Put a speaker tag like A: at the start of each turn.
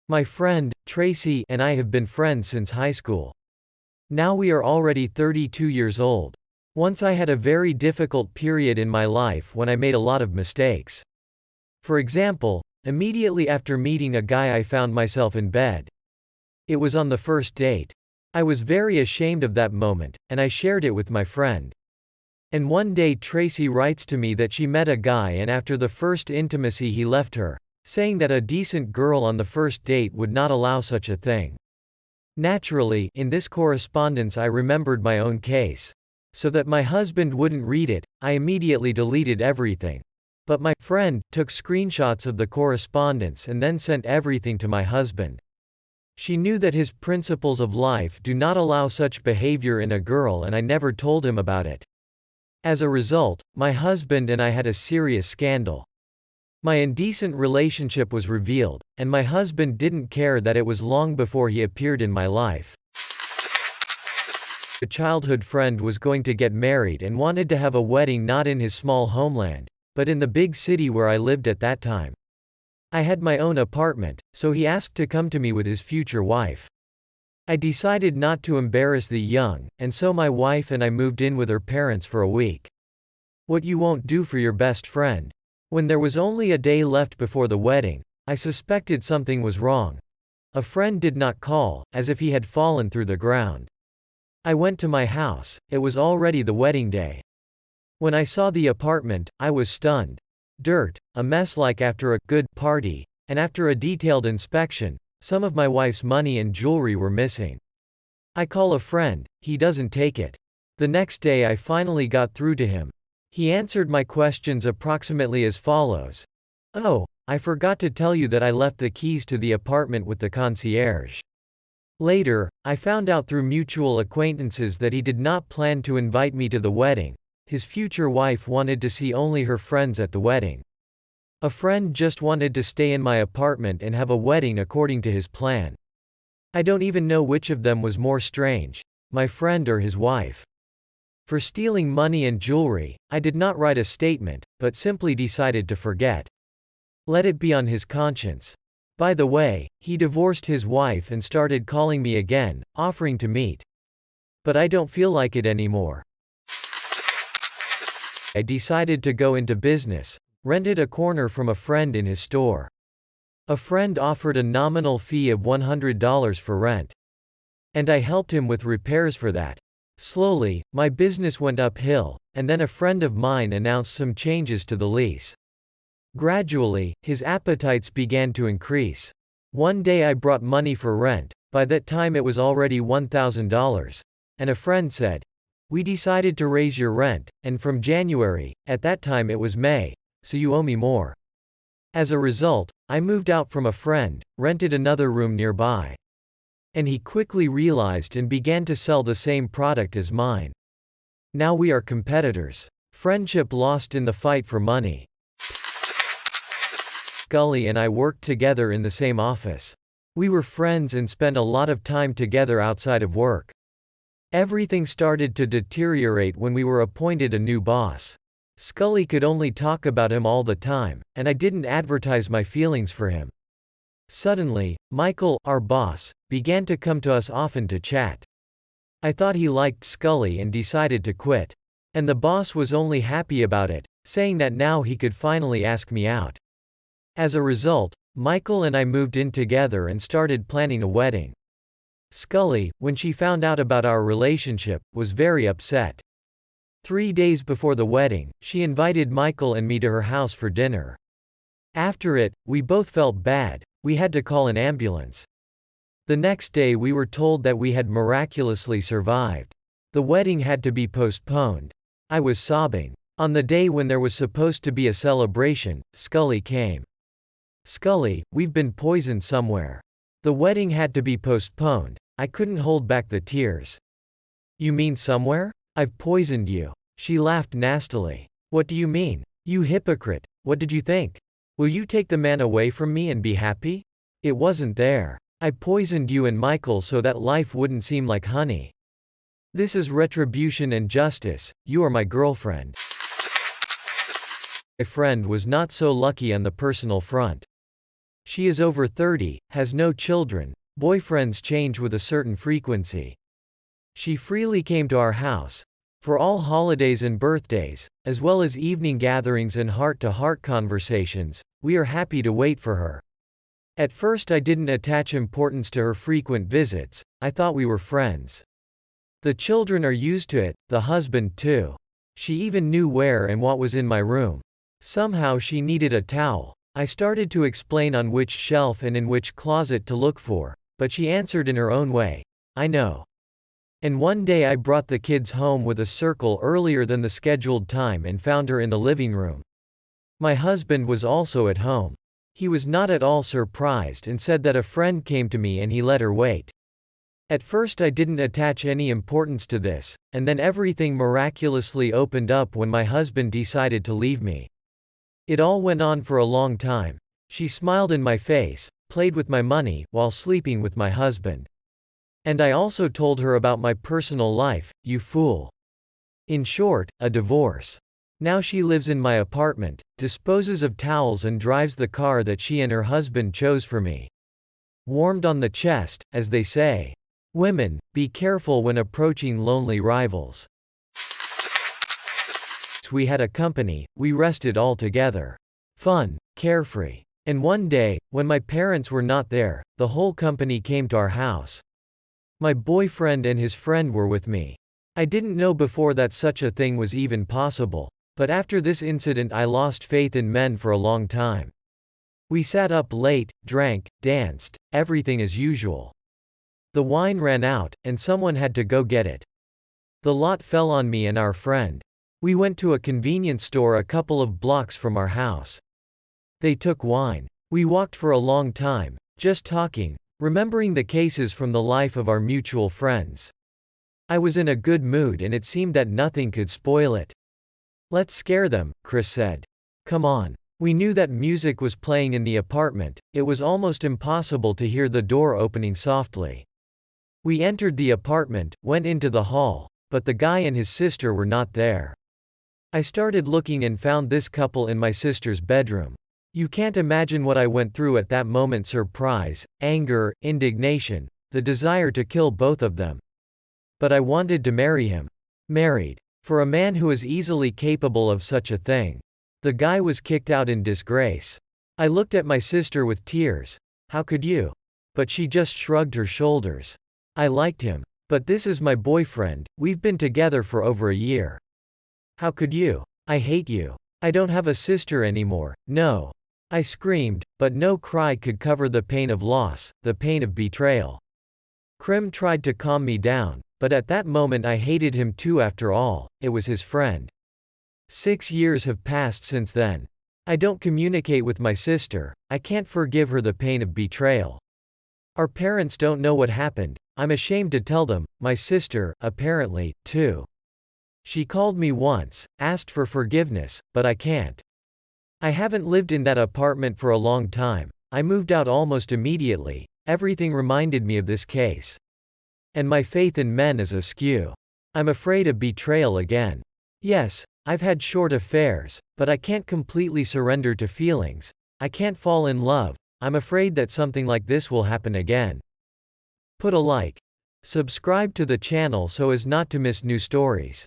A: My friend, Tracy, and I have been friends since high school. Now we are already 32 years old. Once I had a very difficult period in my life when I made a lot of mistakes. For example, immediately after meeting a guy I found myself in bed. It was on the first date. I was very ashamed of that moment, and I shared it with my friend. And one day Tracy writes to me that she met a guy and after the first intimacy he left her, saying that a decent girl on the first date would not allow such a thing. Naturally, in this correspondence I remembered my own case. So that my husband wouldn't read it, I immediately deleted everything. But my friend took screenshots of the correspondence and then sent everything to my husband. She knew that his principles of life do not allow such behavior in a girl and I never told him about it. As a result, my husband and I had a serious scandal. My indecent relationship was revealed, and my husband didn't care that it was long before he appeared in my life. A childhood friend was going to get married and wanted to have a wedding not in his small homeland, but in the big city where I lived at that time. I had my own apartment, so he asked to come to me with his future wife. I decided not to embarrass the young, and so my wife and I moved in with her parents for a week. What you won't do for your best friend. When there was only a day left before the wedding, I suspected something was wrong. A friend did not call, as if he had fallen through the ground. I went to my house, it was already the wedding day. When I saw the apartment, I was stunned. Dirt, a mess like after a good party, and after a detailed inspection, some of my wife's money and jewelry were missing. I call a friend, he doesn't take it. The next day I finally got through to him. He answered my questions approximately as follows. "Oh, I forgot to tell you that I left the keys to the apartment with the concierge." Later, I found out through mutual acquaintances that he did not plan to invite me to the wedding. His future wife wanted to see only her friends at the wedding. A friend just wanted to stay in my apartment and have a wedding according to his plan. I don't even know which of them was more strange, my friend or his wife. For stealing money and jewelry, I did not write a statement, but simply decided to forget. Let it be on his conscience. By the way, he divorced his wife and started calling me again, offering to meet. But I don't feel like it anymore. I decided to go into business, rented a corner from a friend in his store. A friend offered a nominal fee of $100 for rent. And I helped him with repairs for that. Slowly, my business went uphill, and then a friend of mine announced some changes to the lease. Gradually, his appetites began to increase. One day I brought money for rent, by that time it was already $1,000, and a friend said, "We decided to raise your rent, and from January, at that time it was May, so you owe me more." As a result, I moved out from a friend, rented another room nearby. And he quickly realized and began to sell the same product as mine. Now we are competitors. Friendship lost in the fight for money. Scully and I worked together in the same office. We were friends and spent a lot of time together outside of work. Everything started to deteriorate when we were appointed a new boss. Scully could only talk about him all the time, and I didn't advertise my feelings for him. Suddenly, Michael, our boss, began to come to us often to chat. I thought he liked Scully and decided to quit. And the boss was only happy about it, saying that now he could finally ask me out. As a result, Michael and I moved in together and started planning a wedding. Scully, when she found out about our relationship, was very upset. 3 days before the wedding, she invited Michael and me to her house for dinner. After it, we both felt bad, we had to call an ambulance. The next day we were told that we had miraculously survived. The wedding had to be postponed. I was sobbing. On the day when there was supposed to be a celebration, Scully came. "Scully, we've been poisoned somewhere. The wedding had to be postponed." I couldn't hold back the tears. "You mean somewhere? I've poisoned you." She laughed nastily. "What do you mean? You hypocrite, what did you think? Will you take the man away from me and be happy? It wasn't there. I poisoned you and Michael so that life wouldn't seem like honey. This is retribution and justice, you are my girlfriend." My friend was not so lucky on the personal front. She is over 30, has no children, boyfriends change with a certain frequency. She freely came to our house for all holidays and birthdays, as well as evening gatherings and heart-to-heart conversations. We are happy to wait for her. At first I didn't attach importance to her frequent visits, I thought we were friends. The children are used to it, the husband too. She even knew where and what was in my room. Somehow she needed a towel. I started to explain on which shelf and in which closet to look for, but she answered in her own way, I know. And one day I brought the kids home with a circle earlier than the scheduled time and found her in the living room. My husband was also at home. He was not at all surprised and said that a friend came to me and he let her wait. At first I didn't attach any importance to this, and then everything miraculously opened up when my husband decided to leave me. It all went on for a long time. She smiled in my face, played with my money, while sleeping with my husband. And I also told her about my personal life, you fool. In short, a divorce. Now she lives in my apartment, disposes of towels and drives the car that she and her husband chose for me. Warmed on the chest, as they say. Women, be careful when approaching lonely rivals. We had a company, we rested all together. Fun, carefree. And one day, when my parents were not there, the whole company came to our house. My boyfriend and his friend were with me. I didn't know before that such a thing was even possible, but after this incident I lost faith in men for a long time. We sat up late, drank, danced, everything as usual. The wine ran out, and someone had to go get it. The lot fell on me and our friend. We went to a convenience store a couple of blocks from our house. They took wine. We walked for a long time, just talking, remembering the cases from the life of our mutual friends. I was in a good mood and it seemed that nothing could spoil it. Let's scare them, Chris said. Come on. We knew that music was playing in the apartment, it was almost impossible to hear the door opening softly. We entered the apartment, went into the hall, but the guy and his sister were not there. I started looking and found this couple in my sister's bedroom. You can't imagine what I went through at that moment: surprise, anger, indignation, the desire to kill both of them. But I wanted to marry him. Married. For a man who is easily capable of such a thing. The guy was kicked out in disgrace. I looked at my sister with tears. How could you? But she just shrugged her shoulders. I liked him. But this is my boyfriend, we've been together for over a year. How could you? I hate you. I don't have a sister anymore, no. I screamed, but no cry could cover the pain of loss, the pain of betrayal. Krim tried to calm me down, but at that moment I hated him too. After all, it was his friend. 6 years have passed since then. I don't communicate with my sister, I can't forgive her the pain of betrayal. Our parents don't know what happened, I'm ashamed to tell them, my sister, apparently, too. She called me once, asked for forgiveness, but I can't. I haven't lived in that apartment for a long time, I moved out almost immediately, everything reminded me of this case. And my faith in men is askew. I'm afraid of betrayal again. Yes, I've had short affairs, but I can't completely surrender to feelings. I can't fall in love. I'm afraid that something like this will happen again. Put a like. Subscribe to the channel so as not to miss new stories.